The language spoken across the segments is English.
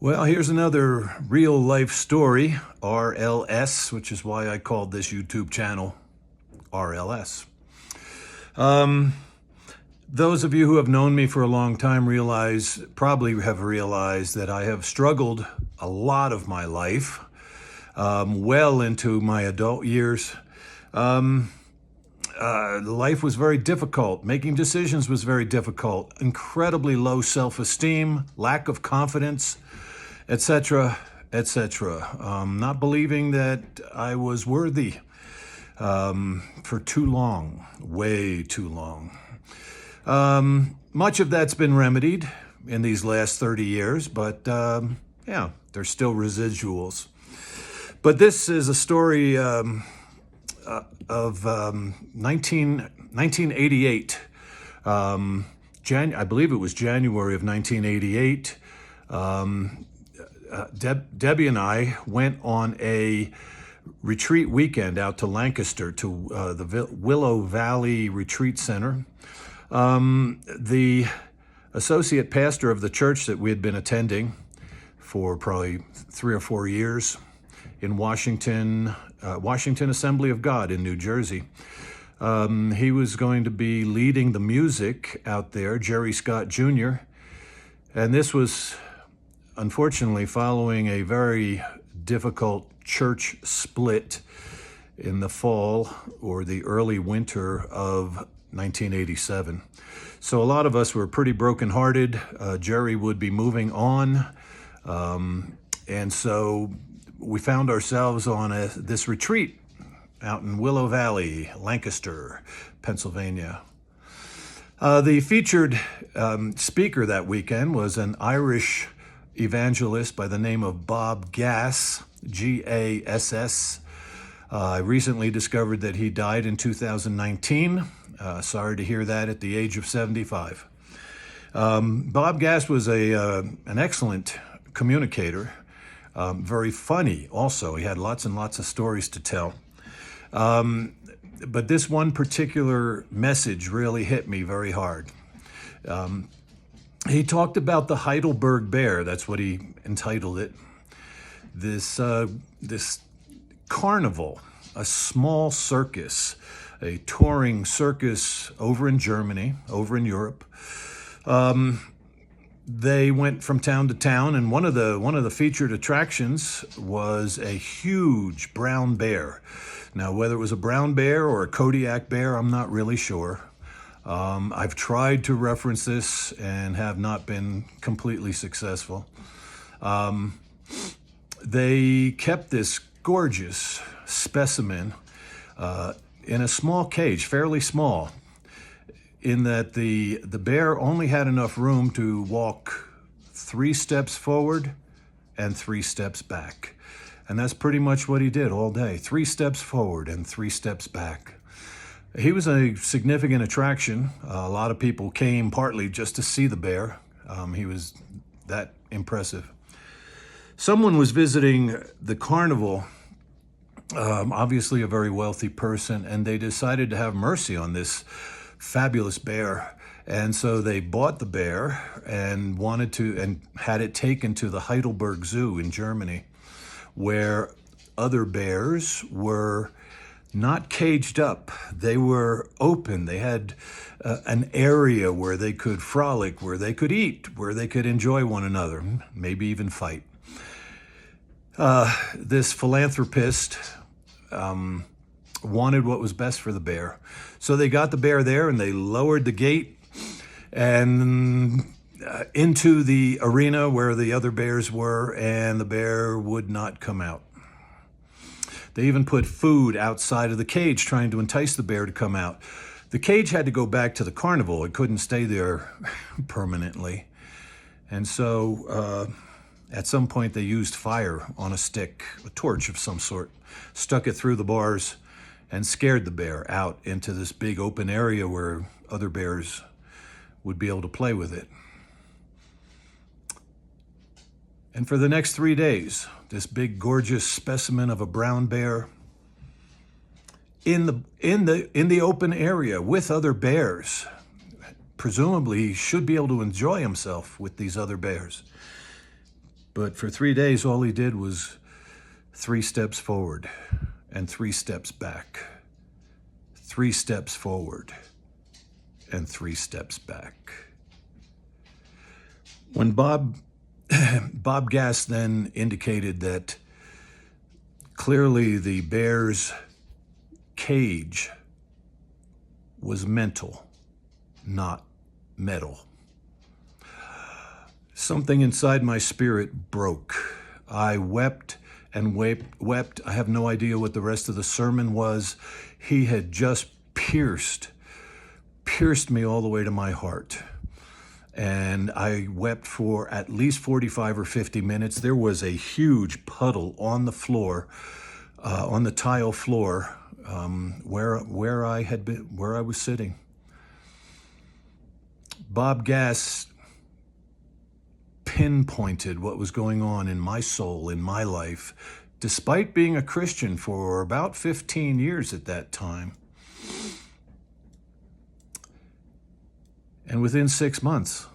Well, here's another real life story, RLS, which is why I called this YouTube channel RLS. Those of you who have known me for a long time probably have realized that I have struggled a lot of my life, well into my adult years. Life was very difficult. Making decisions was very difficult. Incredibly low self-esteem, lack of confidence, etc., etc. Not believing that I was worthy for too long, way too long. Much of that's been remedied in these last 30 years, but yeah, there's still residuals. But this is a story of 1988. I believe it was January of 1988. Debbie and I went on a retreat weekend out to Lancaster to the Willow Valley Retreat Center. The associate pastor of the church that we had been attending for probably 3 or 4 years in Washington Assembly of God in New Jersey. He was going to be leading the music out there, Jerry Scott Jr., and this was unfortunately following a very difficult church split in the fall or the early winter of 1987. So a lot of us were pretty brokenhearted. Jerry would be moving on. And so we found ourselves on this retreat out in Willow Valley, Lancaster, Pennsylvania. The featured speaker that weekend was an Irish evangelist by the name of Bob Gass, G-A-S-S. I recently discovered that he died in 2019. Sorry to hear that at the age of 75. Bob Gass was an excellent communicator, very funny also. He had lots and lots of stories to tell. But this one particular message really hit me very hard. He talked about the Heidelberg Bear, that's what he entitled it. This carnival, a small circus, a touring circus over in Germany, over in Europe. They went from town to town, and one of the featured attractions was a huge brown bear. Now, whether it was a brown bear or a Kodiak bear, I'm not really sure. I've tried to reference this and have not been completely successful. They kept this gorgeous specimen in a small cage, fairly small, in that the bear only had enough room to walk 3 steps forward and 3 steps back. And that's pretty much what he did all day, 3 steps forward and 3 steps back. He was a significant attraction. A lot of people came partly just to see the bear. He was that impressive. Someone was visiting the carnival, obviously a very wealthy person, and they decided to have mercy on this fabulous bear. And so they bought the bear and had it taken to the Heidelberg Zoo in Germany, where other bears were not caged up. They were open. They had an area where they could frolic, where they could eat, where they could enjoy one another, maybe even fight. This philanthropist wanted what was best for the bear. So they got the bear there and they lowered the gate and into the arena where the other bears were, and the bear would not come out. They even put food outside of the cage trying to entice the bear to come out. The cage had to go back to the carnival. It couldn't stay there permanently. And so at some point they used fire on a stick, a torch of some sort, stuck it through the bars and scared the bear out into this big open area where other bears would be able to play with it. And for the next 3 days, this big, gorgeous specimen of a brown bear in the open area with other bears, presumably he should be able to enjoy himself with these other bears. But for 3 days, all he did was 3 steps forward and 3 steps back, 3 steps forward and 3 steps back. When Bob Gass then indicated that clearly the bear's cage was mental, not metal, something inside my spirit broke. I wept and wept. I have no idea what the rest of the sermon was. He had just pierced me all the way to my heart. And I wept for at least 45 or 50 minutes. There was a huge puddle on the floor, on the tile floor, where I was sitting. Bob Gass pinpointed what was going on in my soul, in my life, despite being a Christian for about 15 years at that time. And within 6 months,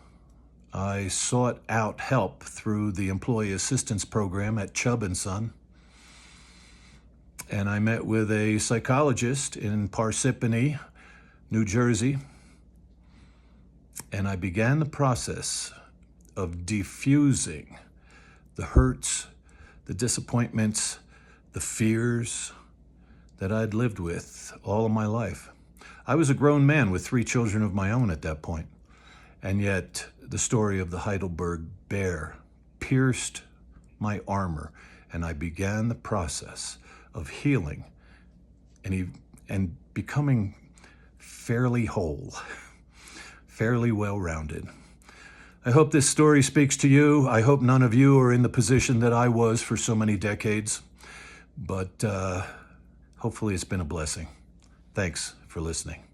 I sought out help through the Employee Assistance Program at Chubb & Son. And I met with a psychologist in Parsippany, New Jersey. And I began the process of diffusing the hurts, the disappointments, the fears that I'd lived with all of my life. I was a grown man with 3 children of my own at that point, and yet the story of the Heidelberg Bear pierced my armor, and I began the process of healing and becoming fairly whole, fairly well-rounded. I hope this story speaks to you. I hope none of you are in the position that I was for so many decades, but hopefully it's been a blessing. Thanks for listening.